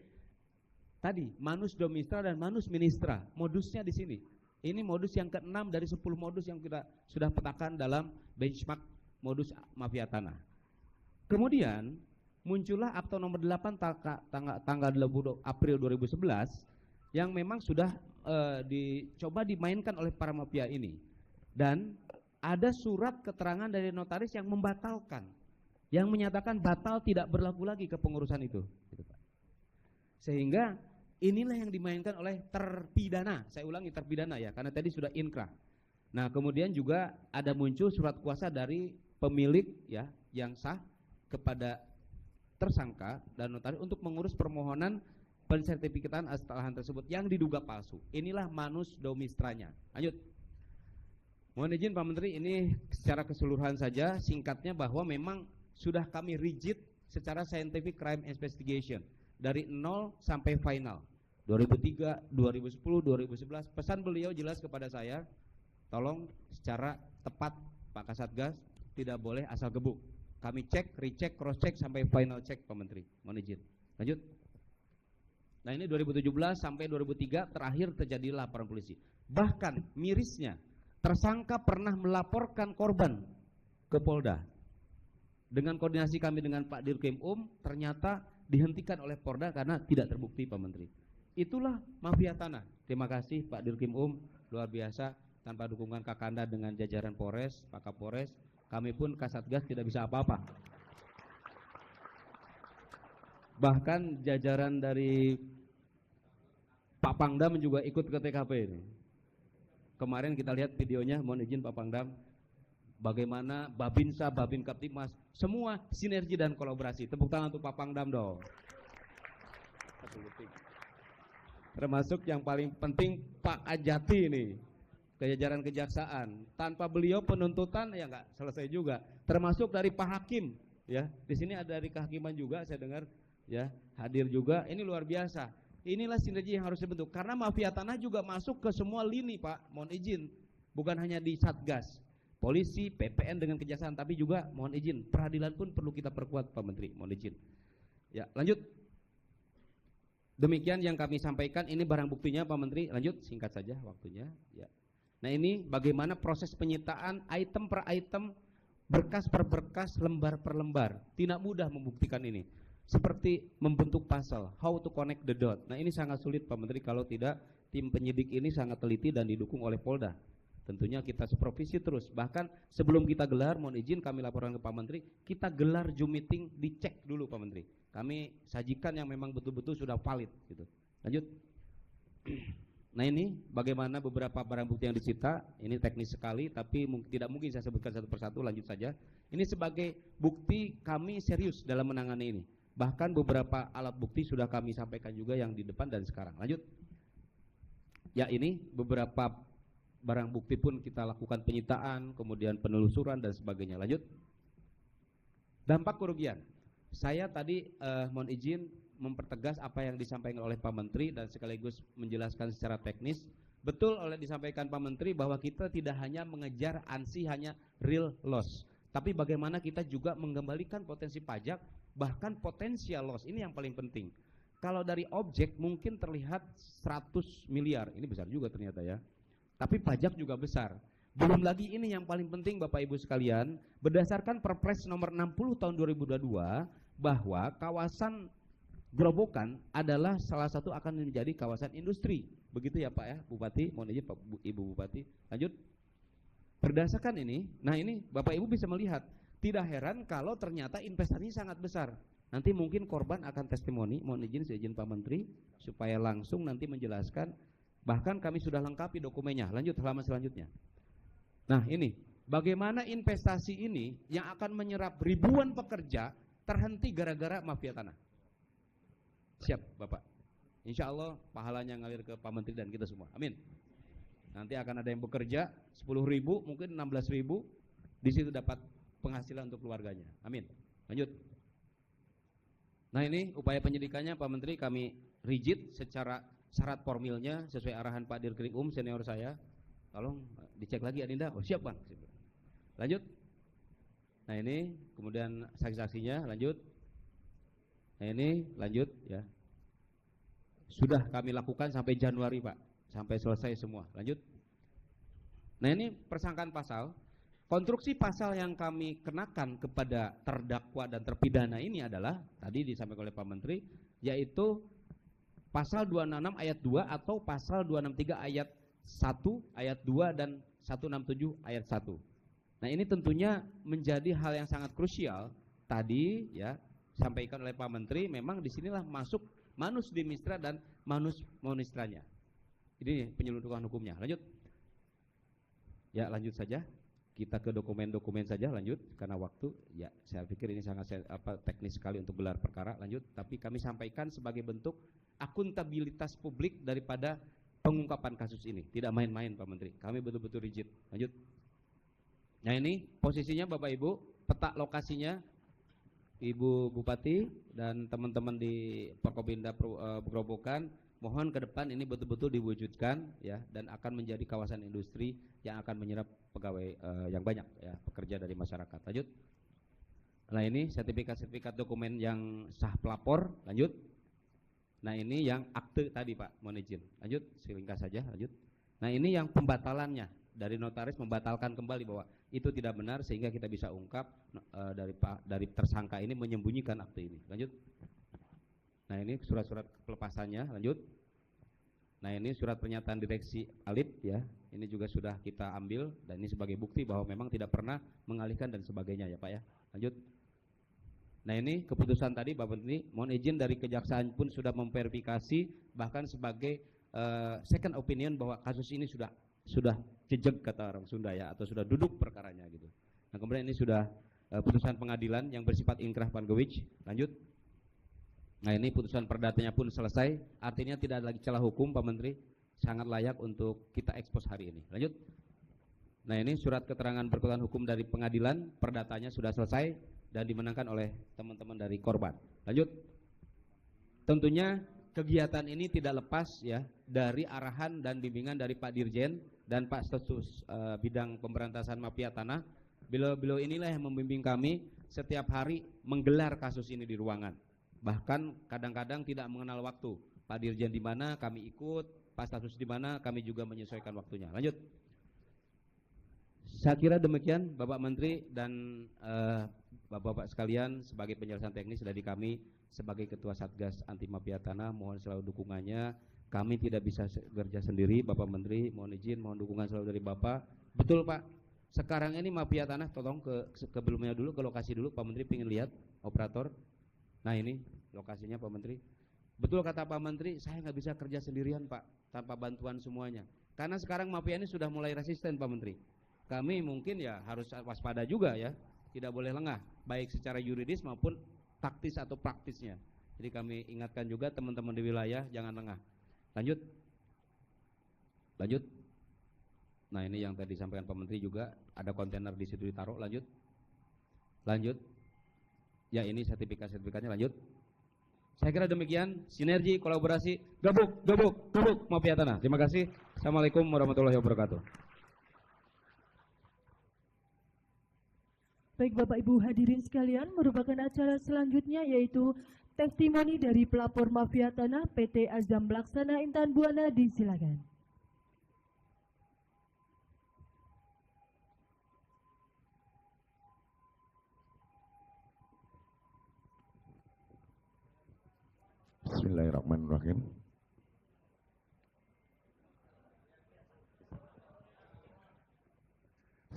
Speaker 5: tadi manus domistra dan manus ministra. Modusnya di sini. Ini modus yang ke-6 dari 10 modus yang kita sudah petakan dalam benchmark modus mafia tanah. Kemudian muncullah akte nomor 8 tanggal 20 April 2011 yang memang sudah dicoba dimainkan oleh para mafia ini. Dan ada surat keterangan dari notaris yang membatalkan, yang menyatakan batal tidak berlaku lagi kepengurusan itu. Sehingga inilah yang dimainkan oleh terpidana. Saya ulangi terpidana ya, karena tadi sudah inkrah. Nah kemudian juga ada muncul surat kuasa dari pemilik ya yang sah kepada tersangka dan notaris untuk mengurus permohonan pensertifikatan aset lahan tersebut yang diduga palsu. Inilah manus domistranya. Lanjut. Mohon izin Pak Menteri, ini secara keseluruhan saja singkatnya bahwa memang sudah kami rigid secara scientific crime investigation dari 0 sampai final 2003, 2010, 2011. Pesan beliau jelas kepada saya, tolong secara tepat Pak Kasatgas, tidak boleh asal gebuk. Kami cek, recheck, cross check sampai final check Pak Menteri. Mohon izin. Lanjut. Nah ini 2017 sampai 2003 terakhir terjadi laporan polisi. Bahkan mirisnya tersangka pernah melaporkan korban ke Polda. Dengan koordinasi kami dengan Pak Dirkrim ternyata dihentikan oleh Polda karena tidak terbukti Pak Menteri. Itulah mafia tanah. Terima kasih Pak Dirkrim luar biasa. Tanpa dukungan Kakanda dengan jajaran Polres, Pak Kapolres, kami pun Kasatgas tidak bisa apa-apa. Bahkan jajaran dari Pak Pangdam juga ikut ke TKP ini. Kemarin kita lihat videonya, mohon izin Pak Pangdam, bagaimana Babinsa, Babin Kaptimas, semua sinergi dan kolaborasi. Tepuk tangan untuk Pak Pangdam dong. Termasuk yang paling penting Pak Ajati ini, kejajaran kejaksaan. Tanpa beliau penuntutan ya nggak selesai juga. Termasuk dari Pak Hakim, ya. Di sini ada dari kehakiman juga, saya dengar, ya, hadir juga. Ini luar biasa. Inilah sinergi yang harus dibentuk. Karena mafia tanah juga masuk ke semua lini Pak, mohon izin. Bukan hanya di Satgas, polisi, PPN dengan kejaksaan, tapi juga mohon izin, peradilan pun perlu kita perkuat Pak Menteri, mohon izin. Ya, lanjut. Demikian yang kami sampaikan, ini barang buktinya Pak Menteri. Lanjut, singkat saja waktunya. Ya. Nah ini bagaimana proses penyitaan item per item, berkas per berkas, lembar per lembar. Tidak mudah membuktikan ini. Seperti membentuk puzzle, how to connect the dot. Nah ini sangat sulit Pak Menteri kalau tidak tim penyidik ini sangat teliti dan didukung oleh Polda. Tentunya kita supervisi terus. Bahkan sebelum kita gelar, mohon izin kami laporkan ke Pak Menteri, kita gelar Zoom meeting, dicek dulu Pak Menteri. Kami sajikan yang memang betul-betul sudah valid gitu. Lanjut. Nah ini bagaimana beberapa barang bukti yang disita, ini teknis sekali tapi tidak mungkin saya sebutkan satu persatu, lanjut saja. Ini sebagai bukti kami serius dalam menangani ini. Bahkan beberapa alat bukti sudah kami sampaikan juga yang di depan dan sekarang. Lanjut. Ya ini beberapa barang bukti pun kita lakukan penyitaan, kemudian penelusuran dan sebagainya. Lanjut. Dampak kerugian. Saya tadi mohon izin mempertegas apa yang disampaikan oleh Pak Menteri dan sekaligus menjelaskan secara teknis. Betul oleh disampaikan Pak Menteri bahwa kita tidak hanya mengejar ANSI hanya real loss, tapi bagaimana kita juga mengembalikan potensi pajak, bahkan potensial loss. Ini yang paling penting. Kalau dari objek mungkin terlihat 100 miliar, ini besar juga ternyata ya. Tapi pajak juga besar. Belum lagi ini yang paling penting Bapak Ibu sekalian, berdasarkan Perpres nomor 60 tahun 2022 bahwa kawasan Gerobokan adalah salah satu akan menjadi kawasan industri. Begitu ya Pak ya, Bupati, mohon izin Pak Ibu Bupati. Lanjut. Berdasarkan ini, nah ini Bapak Ibu bisa melihat, tidak heran kalau ternyata investasinya sangat besar. Nanti mungkin korban akan testimoni, mohon izin seizin Pak Menteri supaya langsung nanti menjelaskan. Bahkan kami sudah lengkapi dokumennya. Lanjut halaman selanjutnya. Nah ini, bagaimana investasi ini yang akan menyerap ribuan pekerja terhenti gara-gara mafia tanah. Siap Bapak. Insya Allah pahalanya ngalir ke Pak Menteri dan kita semua. Amin. Nanti akan ada yang bekerja 10.000, mungkin 16.000, di situ dapat penghasilan untuk keluarganya. Amin. Lanjut. Nah ini upaya penyidikannya Pak Menteri kami rigid secara syarat formilnya sesuai arahan Pak Dirkrim senior saya. Tolong dicek lagi Adinda. Oh siap Bang. Lanjut. Nah ini kemudian saksi-saksinya. Lanjut. Nah ini lanjut ya. Sudah kami lakukan sampai Januari Pak, sampai selesai semua. Lanjut. Nah ini persangkaan pasal. Konstruksi pasal yang kami kenakan kepada terdakwa dan terpidana ini adalah tadi disampaikan oleh Pak Menteri, yaitu pasal 266 ayat 2 atau pasal 263 ayat 1, ayat 2 dan 167 ayat 1. Nah ini tentunya menjadi hal yang sangat krusial. Tadi ya sampaikan oleh Pak Menteri, memang disinilah masuk manus dimistra dan manus monistranya. Ini penyeludupan hukumnya. Lanjut. Ya lanjut saja. Kita ke dokumen-dokumen saja. Lanjut karena waktu. Ya saya pikir ini sangat teknis sekali untuk gelar perkara. Lanjut. Tapi kami sampaikan sebagai bentuk akuntabilitas publik daripada pengungkapan kasus ini. Tidak main-main Pak Menteri. Kami betul-betul rigid. Lanjut. Nah ini posisinya Bapak Ibu, peta lokasinya. Ibu Bupati dan teman-teman di Forkopimda Gerobokan, mohon ke depan ini betul-betul diwujudkan ya dan akan menjadi kawasan industri yang akan menyerap pegawai yang banyak ya, pekerja dari masyarakat. Lanjut. Nah ini sertifikat-sertifikat dokumen yang sah pelapor. Lanjut. Nah ini yang akte tadi Pak, mohon izin. Lanjut, silingkas saja. Lanjut. Nah ini yang pembatalannya. Dari notaris membatalkan kembali bahwa itu tidak benar sehingga kita bisa ungkap dari tersangka ini menyembunyikan akte ini. Lanjut. Nah ini surat-surat pelepasannya. Lanjut. Nah ini surat pernyataan direksi Alip ya. Ini juga sudah kita ambil dan ini sebagai bukti bahwa memang tidak pernah mengalihkan dan sebagainya ya Pak ya. Lanjut. Nah ini keputusan tadi Bapak Menteri, mohon izin dari kejaksaan pun sudah memverifikasi bahkan sebagai second opinion bahwa kasus ini sudah jejeg kata orang Sunda ya, atau sudah duduk perkaranya gitu. Nah kemudian ini sudah putusan pengadilan yang bersifat inkrah Pangewicz. Lanjut. Nah ini putusan perdatanya pun selesai, artinya tidak ada lagi celah hukum Pak Menteri, sangat layak untuk kita ekspos hari ini. Lanjut. Nah ini surat keterangan berkekuatan hukum dari pengadilan, perdatanya sudah selesai dan dimenangkan oleh teman-teman dari korban. Lanjut. Tentunya kegiatan ini tidak lepas ya dari arahan dan bimbingan dari Pak Dirjen dan Pak Status bidang pemberantasan mafia tanah. Beliau inilah yang membimbing kami setiap hari menggelar kasus ini di ruangan. Bahkan kadang-kadang tidak mengenal waktu. Pak Dirjen di mana kami ikut, Pak Status di mana kami juga menyesuaikan waktunya. Lanjut. Saya kira demikian Bapak Menteri dan Bapak-bapak sekalian, sebagai penjelasan teknis dari kami sebagai Ketua Satgas Anti Mafia Tanah, mohon selalu dukungannya. Kami tidak bisa kerja sendiri, Bapak Menteri, mohon izin, mohon dukungan selalu dari Bapak. Betul Pak, sekarang ini mafia tanah, tolong ke belumnya dulu, ke lokasi dulu, Pak Menteri pengen lihat operator. Nah ini lokasinya Pak Menteri. Betul kata Pak Menteri, saya nggak bisa kerja sendirian Pak, tanpa bantuan semuanya. Karena sekarang mafia ini sudah mulai resisten Pak Menteri. Kami mungkin ya harus waspada juga ya, tidak boleh lengah, baik secara yuridis maupun taktis atau praktisnya. Jadi kami ingatkan juga teman-teman di wilayah, jangan lengah. Lanjut. Lanjut. Nah ini yang tadi disampaikan Pak Menteri juga, ada kontainer di situ ditaruh, lanjut. Lanjut. Ya ini sertifikatnya, lanjut. Saya kira demikian, sinergi, kolaborasi, gabuk mafia tanah. Terima kasih. Assalamualaikum warahmatullahi wabarakatuh.
Speaker 1: Baik Bapak Ibu hadirin sekalian, merupakan acara selanjutnya yaitu testimoni dari pelapor mafia tanah PT Azam Laksana Intan Buana, disilakan.
Speaker 6: Bismillahirrahmanirrahim.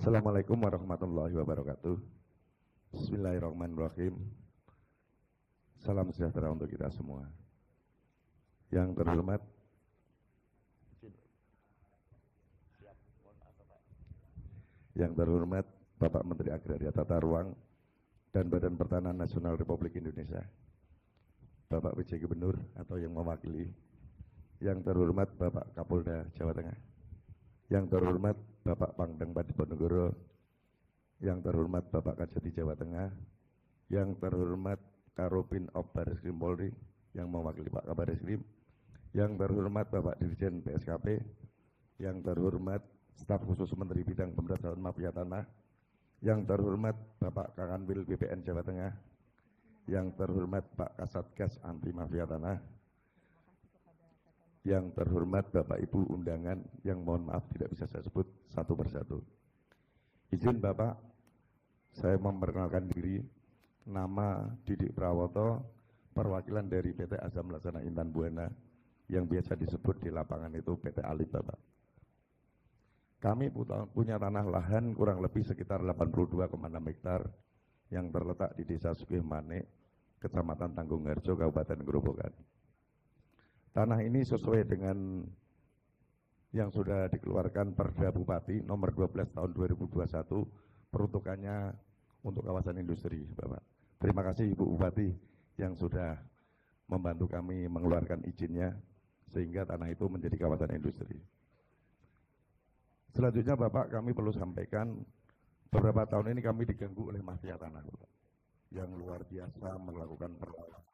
Speaker 6: Assalamualaikum warahmatullahi wabarakatuh. Bismillahirrahmanirrahim. Salam sejahtera untuk kita semua. Yang terhormat Bapak Menteri Agraria Tata Ruang dan Badan Pertanahan Nasional Republik Indonesia, Bapak PJ Gubernur atau yang mewakili, yang terhormat Bapak Kapolda Jawa Tengah, yang terhormat Bapak Pangdam Diponegoro, yang terhormat Bapak Kajati Jawa Tengah, yang terhormat Karobin Op Bareskrim Polri yang mewakili Pak Kabareskrim, yang terhormat Bapak Dirjen PSKP, yang terhormat Staf Khusus Menteri Bidang Pemberantasan Mafia Tanah, yang terhormat Bapak Kakanwil BPN Jawa Tengah, yang terhormat Pak Kasatgas Anti Mafia Tanah, yang terhormat Bapak Ibu undangan yang mohon maaf tidak bisa saya sebut satu persatu. Izin Bapak, saya memperkenalkan diri, nama Didik Prawoto, perwakilan dari PT Azam Laksana Intan Buana, yang biasa disebut di lapangan itu PT Alif Bapak. Kami punya tanah lahan kurang lebih sekitar 82,6 hektar yang terletak di Desa Sukihmane, Kecamatan Tanggung Harjo, Kabupaten Grobogan. Tanah ini sesuai dengan yang sudah dikeluarkan Perda Bupati nomor 12 tahun 2021, peruntukannya untuk kawasan industri, Bapak. Terima kasih Ibu Bupati yang sudah membantu kami mengeluarkan izinnya sehingga tanah itu menjadi kawasan industri. Selanjutnya Bapak, kami perlu sampaikan beberapa tahun ini kami diganggu oleh mafia tanah, Bapak, yang luar biasa melakukan perlawanan.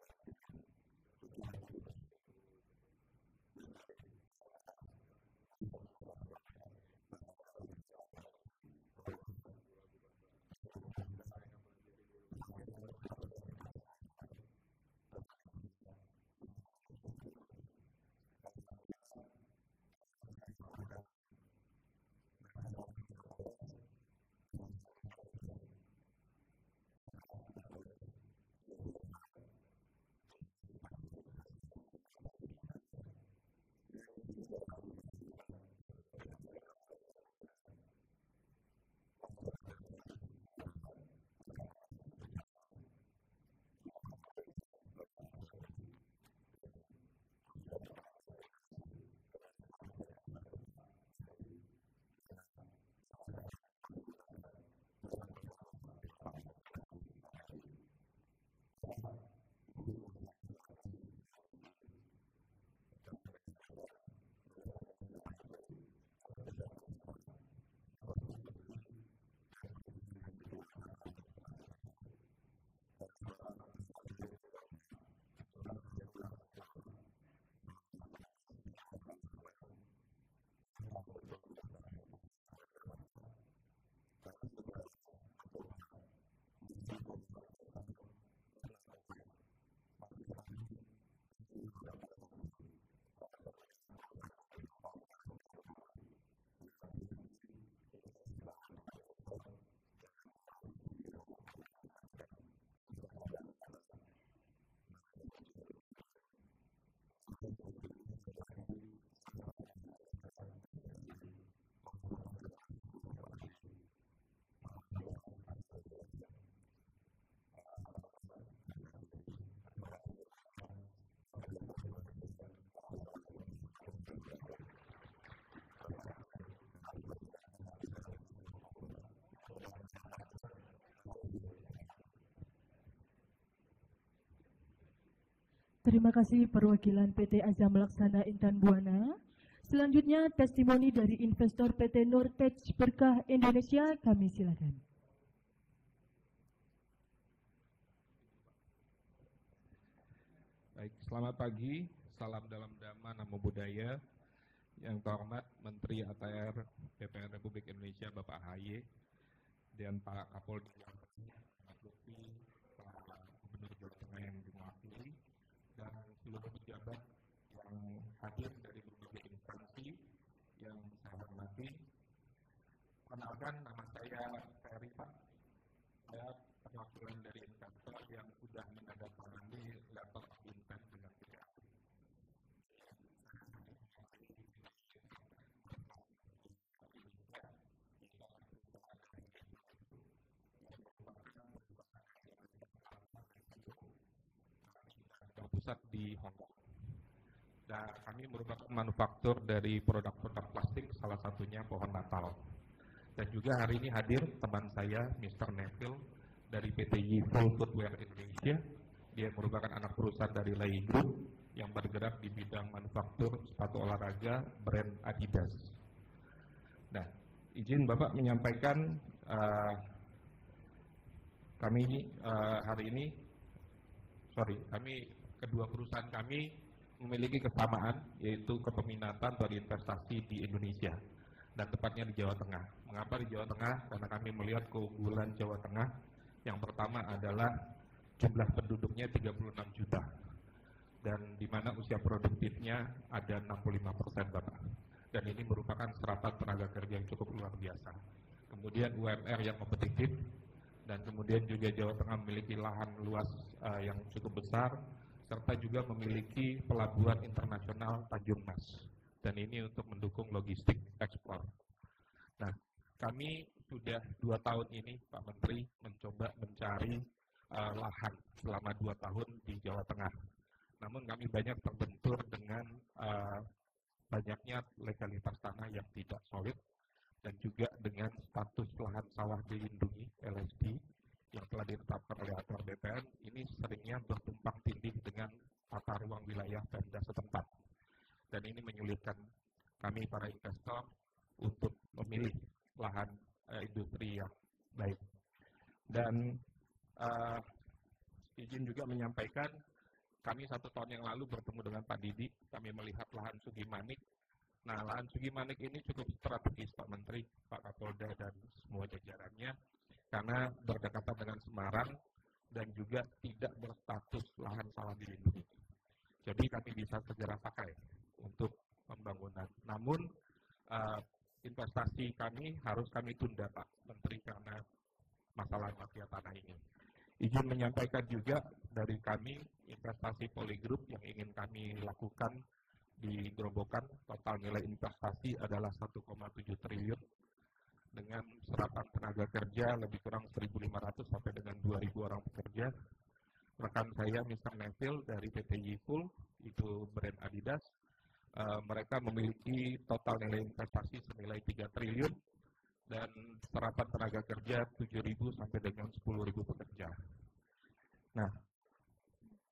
Speaker 1: Terima kasih perwakilan PT Azam Laksana Intan Buana. Selanjutnya testimoni dari investor PT Nortech Berkah Indonesia, kami silakan.
Speaker 7: Baik, selamat pagi, salam dalam dhamma, namo buddhaya. Yang terhormat Menteri ATR BPN Republik Indonesia Bapak AHY dan Pak Kapolda Pak Lutfi, Pak Gubernur Jawa Tengah yang diwakili, dan seluruh pejabat yang hadir dari berbagai instansi yang saya hormati. Perkenalkan, nama saya Ferry Pak. Saya perwakilan dari investor yang sudah menandatangani letter of intent dengan kita. Pusat di Hong Kong. Dan kami merupakan manufaktur dari produk-produk plastik, salah satunya pohon Natal. Dan juga hari ini hadir teman saya, Mr. Neville, dari PT Full Footwear Indonesia. Dia merupakan anak perusahaan dari Lei Group yang bergerak di bidang manufaktur sepatu olahraga brand Adidas. Nah, izin Bapak menyampaikan kami hari ini, kedua perusahaan kami memiliki kesamaan, yaitu kepeminatan berinvestasi di Indonesia dan tepatnya di Jawa Tengah. Mengapa di Jawa Tengah? Karena kami melihat keunggulan Jawa Tengah. Yang pertama adalah jumlah penduduknya 36 juta dan di mana usia produktifnya ada 65%, Bapak. Dan ini merupakan serapan tenaga kerja yang cukup luar biasa. Kemudian UMR yang kompetitif, dan kemudian juga Jawa Tengah memiliki lahan luas yang cukup besar, serta juga memiliki pelabuhan internasional Tanjung Mas. Dan ini untuk mendukung logistik ekspor. Nah, kami sudah 2 tahun ini, Pak Menteri, mencoba mencari lahan selama 2 tahun di Jawa Tengah. Namun kami banyak terbentur dengan banyaknya legalitas tanah yang tidak solid, dan juga dengan status lahan sawah dilindungi LSD yang telah ditetapkan oleh ATR BPN, ini seringnya bertumpang tindih dengan tata ruang wilayah Pemda setempat. Dan ini menyulitkan kami para investor untuk memilih lahan industri yang baik. Dan izin juga menyampaikan, kami 1 tahun yang lalu bertemu dengan Pak Didi, kami melihat lahan Sugimanik. Nah, lahan Sugimanik ini cukup strategis, Pak Menteri, Pak Kapolda, dan semua jajarannya, karena berdekatan dengan Semarang dan juga tidak berstatus lahan sawah dilindungi. Jadi kami bisa segera pakai untuk pembangunan. Namun investasi kami harus kami tunda, Pak Menteri, karena masalah mafia tanah ini. Izin menyampaikan juga dari kami investasi Polygroup yang ingin kami lakukan di Grobogan, total nilai investasi adalah 1,7 triliun dengan serapan tenaga kerja lebih kurang 1.500 sampai dengan 2.000 orang pekerja. Rekan saya Mr. Neville dari PT Full, itu brand Adidas, mereka memiliki total nilai investasi senilai 3 triliun dan serapan tenaga kerja 7.000 sampai dengan 10.000 pekerja. Nah,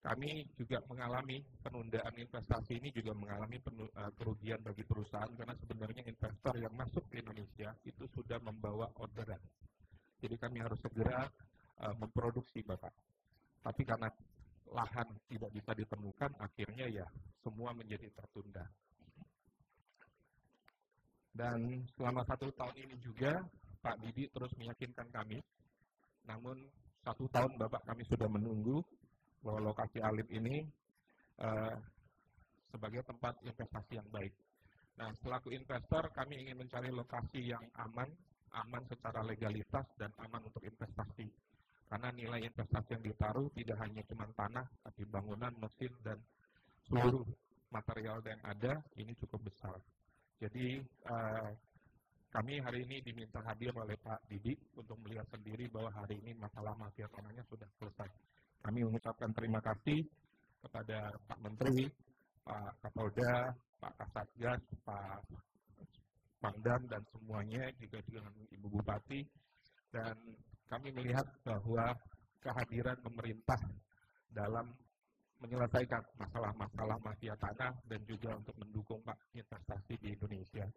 Speaker 7: kami juga mengalami penundaan investasi ini juga mengalami kerugian bagi perusahaan, karena sebenarnya investor yang masuk ke Indonesia itu sudah membawa orderan. Jadi kami harus segera memproduksi, Bapak. Tapi karena lahan tidak bisa ditemukan, akhirnya ya semua menjadi tertunda. Dan selama 1 tahun ini juga Pak Didi terus meyakinkan kami, namun 1 tahun Bapak kami sudah menunggu bahwa lokasi Alit ini sebagai tempat investasi yang baik. Nah, selaku investor kami ingin mencari lokasi yang aman secara legalitas dan aman untuk investasi. Karena nilai investasi yang ditaruh tidak hanya cuma tanah, tapi bangunan, mesin, dan seluruh material yang ada ini cukup besar. Jadi kami hari ini diminta hadir oleh Pak Didi untuk melihat sendiri bahwa hari ini masalah mafia tanahnya sudah selesai. Kami mengucapkan terima kasih kepada Pak Menteri, Pak Kapolda, Pak Kasatgas, Pak Pangdam, dan semuanya, juga dengan Ibu Bupati. Dan kami melihat bahwa kehadiran pemerintah dalam menyelesaikan masalah-masalah mafia tanah dan juga untuk mendukung investasi di Indonesia.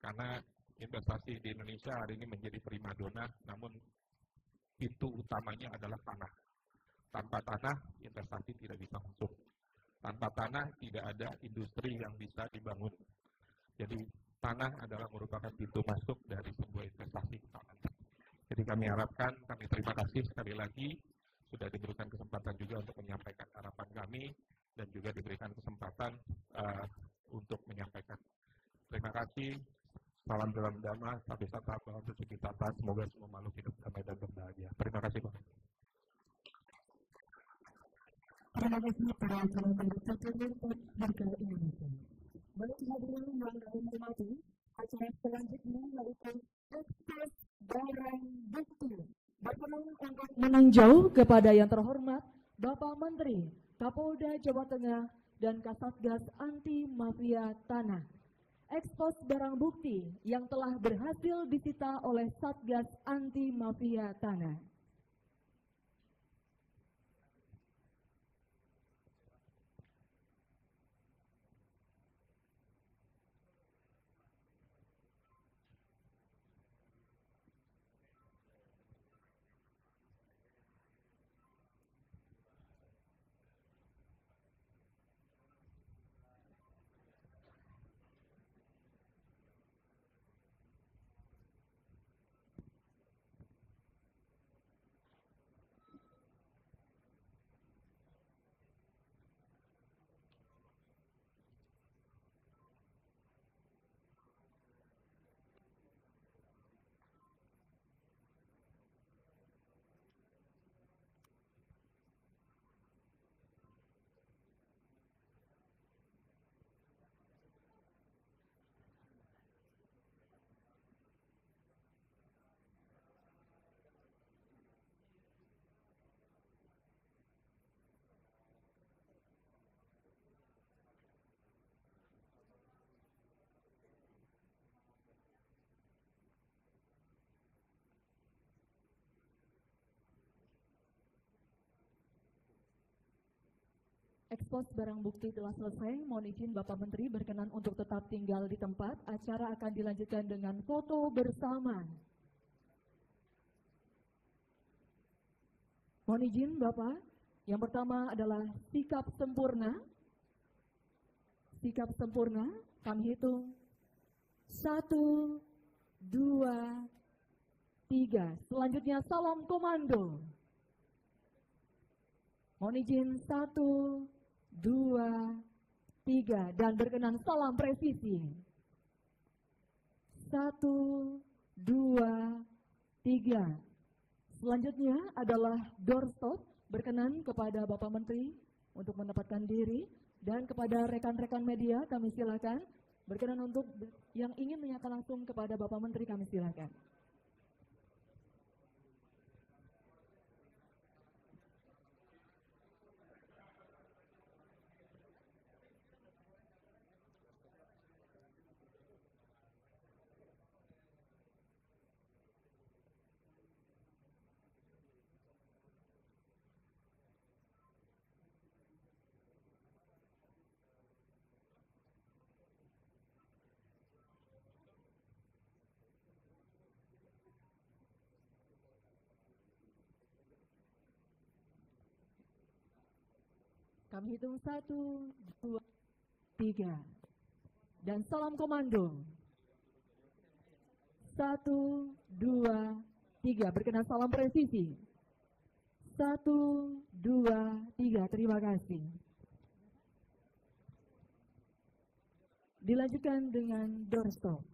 Speaker 7: Karena investasi di Indonesia hari ini menjadi primadona, namun pintu utamanya adalah tanah. Tanpa tanah, investasi tidak bisa masuk. Tanpa tanah, tidak ada industri yang bisa dibangun. Jadi, tanah adalah merupakan pintu masuk dari sebuah investasi. Jadi kami harapkan, kami terima kasih sekali lagi, sudah diberikan kesempatan juga untuk menyampaikan harapan kami, dan juga diberikan kesempatan untuk menyampaikan. Terima kasih. Salam dalam damai, sabi sata, bahwa suci tata, semoga semua makhluk hidup damai dan berbahagia. Terima kasih, Pak.
Speaker 2: Terima kasih para calon direktur Harga Indonesia. Baik hadirin yang kami hormati, acara selanjutnya yaitu ekspos barang bukti. Berkenan untuk meninjau kepada yang terhormat Bapak Menteri, Kapolda Jawa Tengah dan Kasatgas Anti Mafia Tanah. Ekspos barang bukti yang telah berhasil disita oleh Satgas Anti Mafia Tanah. Ekspos barang bukti telah selesai. Mohon izin Bapak Menteri berkenan untuk tetap tinggal di tempat. Acara akan dilanjutkan dengan foto bersama. Mohon izin Bapak. Yang pertama adalah sikap sempurna. Sikap sempurna. Kami hitung. 1, 2, 3. Selanjutnya salam komando. Mohon izin 1, 2, 3 dan berkenan salam presisi. 1, 2, 3. Selanjutnya adalah doorstop. Berkenan kepada Bapak Menteri untuk menempatkan diri dan kepada rekan-rekan media kami silakan. Berkenan untuk yang ingin menanyakan langsung kepada Bapak Menteri kami silakan. Kami hitung 1, 2, 3. Dan salam komando. 1, 2, 3. Berkenan salam presisi. 1, 2, 3. Terima kasih. Dilanjutkan dengan doorstop.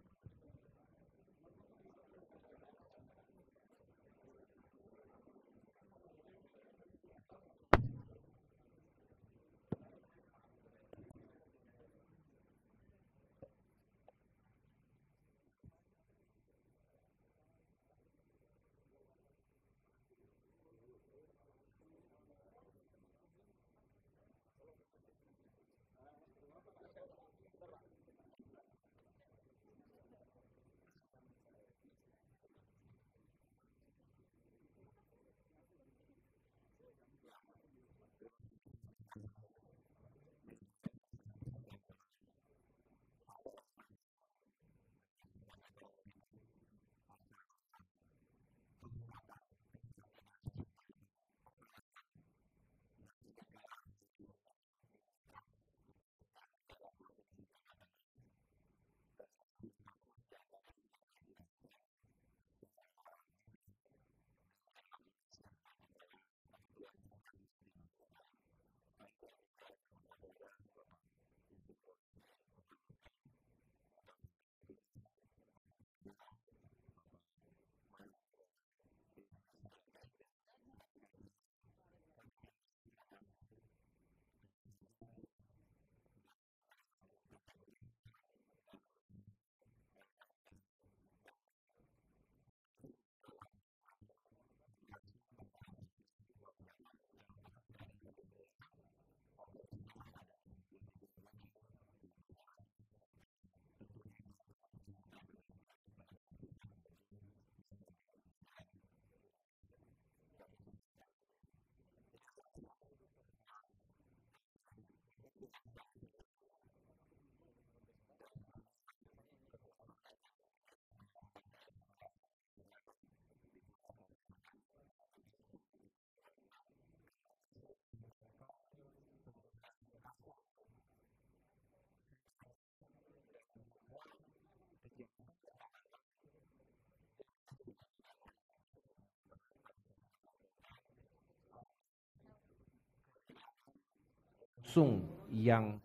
Speaker 4: langsung yang,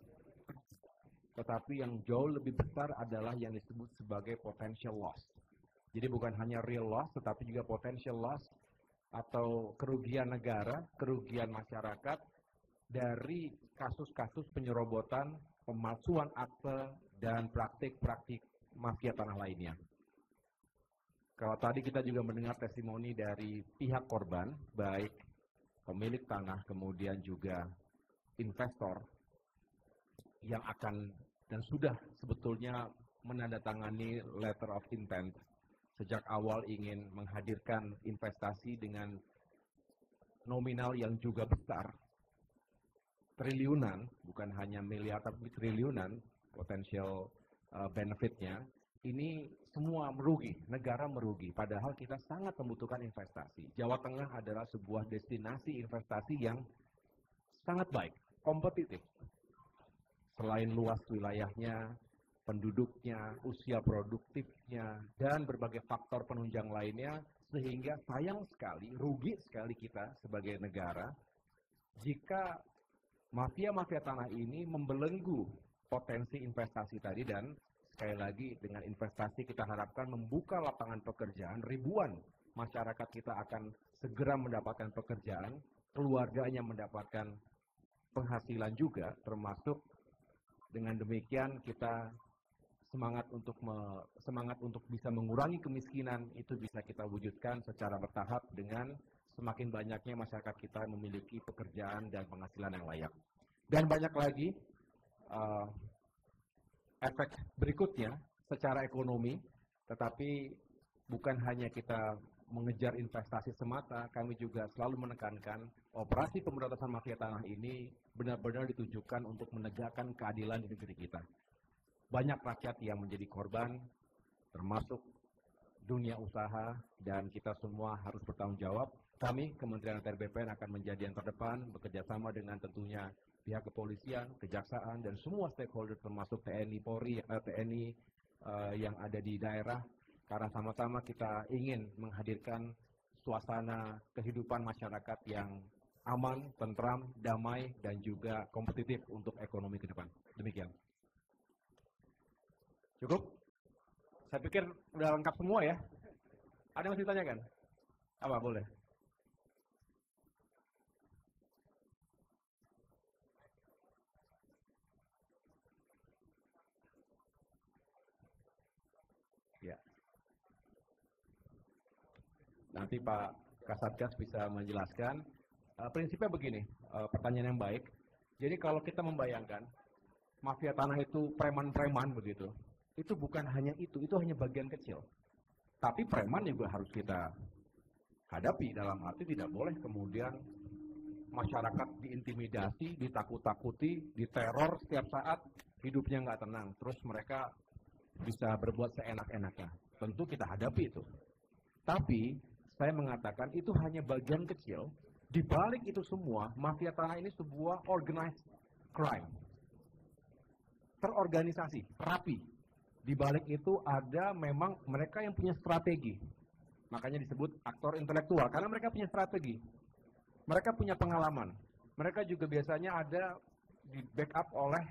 Speaker 4: tetapi yang jauh lebih besar adalah yang disebut sebagai potential loss. Jadi bukan hanya real loss, tetapi juga potential loss atau kerugian negara, kerugian masyarakat dari kasus-kasus penyerobotan, pemalsuan akte, dan praktik-praktik mafia tanah lainnya. Kalau tadi kita juga mendengar testimoni dari pihak korban, baik pemilik tanah, kemudian juga investor yang akan dan sudah sebetulnya menandatangani letter of intent sejak awal ingin menghadirkan investasi dengan nominal yang juga besar, triliunan, bukan hanya miliar tapi triliunan potensial benefitnya. Ini semua merugi, negara merugi, padahal kita sangat membutuhkan investasi. Jawa Tengah adalah sebuah destinasi investasi yang sangat baik, kompetitif. Selain luas wilayahnya, penduduknya, usia produktifnya, dan berbagai faktor penunjang lainnya, sehingga sayang sekali, rugi sekali kita sebagai negara jika mafia-mafia tanah ini membelenggu potensi investasi tadi. Dan sekali lagi, dengan investasi kita harapkan membuka lapangan pekerjaan, ribuan masyarakat kita akan segera mendapatkan pekerjaan, keluarganya mendapatkan penghasilan juga, termasuk dengan demikian kita semangat untuk bisa mengurangi kemiskinan itu bisa kita wujudkan secara bertahap dengan semakin banyaknya masyarakat kita memiliki pekerjaan dan penghasilan yang layak. Dan banyak lagi efek berikutnya secara ekonomi, tetapi bukan hanya kita mengejar investasi semata, kami juga selalu menekankan operasi pemberantasan mafia tanah ini benar-benar ditujukan untuk menegakkan keadilan di negeri kita. Banyak rakyat yang menjadi korban, termasuk dunia usaha, dan kita semua harus bertanggung jawab. Kami, Kementerian ATR BPN, akan menjadi yang terdepan, bekerja sama dengan tentunya pihak kepolisian, kejaksaan, dan semua stakeholder termasuk TNI, Polri, TNI yang ada di daerah, karena sama-sama kita ingin menghadirkan suasana kehidupan masyarakat yang aman, tentram, damai, dan juga kompetitif untuk ekonomi ke depan. Demikian. Cukup? Saya pikir udah lengkap semua ya. Ada yang masih ditanyakan? Apa, boleh? Ya. Nanti Pak Kasatgas bisa menjelaskan. Prinsipnya begini, pertanyaan yang baik. Jadi kalau kita membayangkan mafia tanah itu preman-preman begitu, itu bukan hanya itu hanya bagian kecil. Tapi preman juga harus kita hadapi, dalam arti tidak boleh kemudian masyarakat diintimidasi, ditakut-takuti, diteror setiap saat, hidupnya nggak tenang, terus mereka bisa berbuat seenak-enaknya. Tentu kita hadapi itu. Tapi saya mengatakan itu hanya bagian kecil. Di balik itu semua, mafia tanah ini sebuah organized crime. Terorganisasi, rapi. Di balik itu ada memang mereka yang punya strategi. Makanya disebut aktor intelektual, karena mereka punya strategi. Mereka punya pengalaman. Mereka juga biasanya ada di backup oleh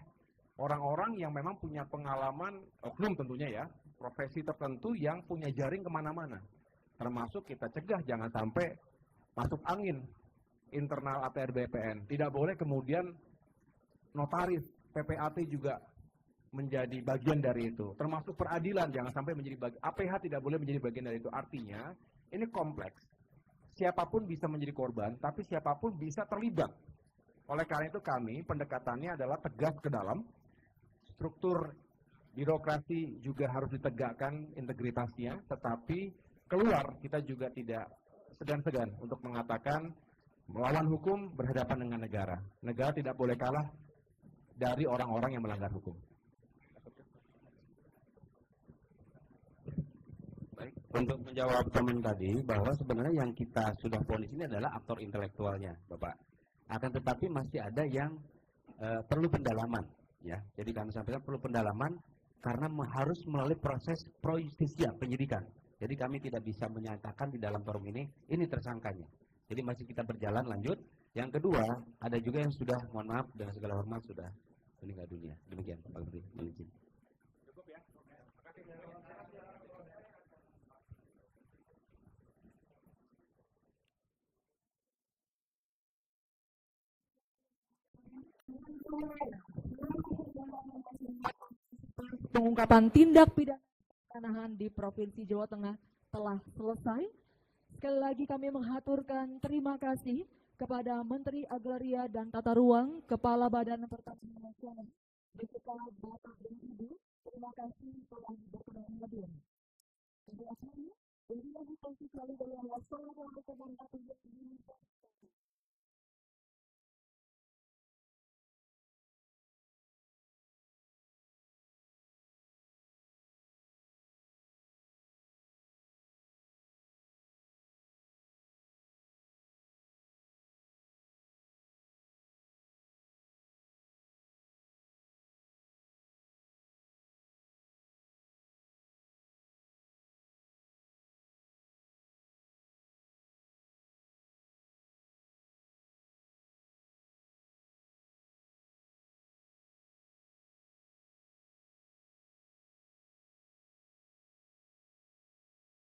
Speaker 4: orang-orang yang memang punya pengalaman, oknum tentunya ya, profesi tertentu yang punya jaring kemana-mana. Termasuk kita cegah jangan sampai masuk angin internal ATR BPN. Tidak boleh kemudian notaris, PPAT juga menjadi bagian dari itu. Termasuk peradilan jangan sampai menjadi bagian, APH tidak boleh menjadi bagian dari itu. Artinya ini kompleks. Siapapun bisa menjadi korban, tapi siapapun bisa terlibat. Oleh karena itu kami pendekatannya adalah tegas ke dalam. Struktur birokrasi juga harus ditegakkan integritasnya, tetapi keluar kita juga tidak segan-segan untuk mengatakan melawan hukum berhadapan dengan negara. Negara tidak boleh kalah dari orang-orang yang melanggar hukum.
Speaker 5: Baik, untuk menjawab teman tadi bahwa sebenarnya yang kita sudah vonis ini adalah aktor intelektualnya, Bapak. Akan tetapi masih ada yang perlu pendalaman, ya. Jadi kami sampaikan perlu pendalaman karena harus melalui proses pro justisia penyidikan. Jadi kami tidak bisa menyatakan di dalam forum ini tersangkanya. Jadi masih kita berjalan lanjut Yang kedua, ada juga yang sudah, mohon maaf dengan segala hormat, sudah meninggal dunia. Demikian Pak Menteri, mohon izin.
Speaker 2: Pengungkapan tindak pidana pertanahan di Provinsi Jawa Tengah telah selesai. Sekali lagi kami mengaturkan terima kasih kepada Menteri Agraria dan Tata Ruang, Kepala Badan Pertanahan Nasional, beserta Bapak dan Ibu. Terima kasih telah berkenan hadir. Terima kasih. Wassalamualaikum warahmatullahi wabarakatuh.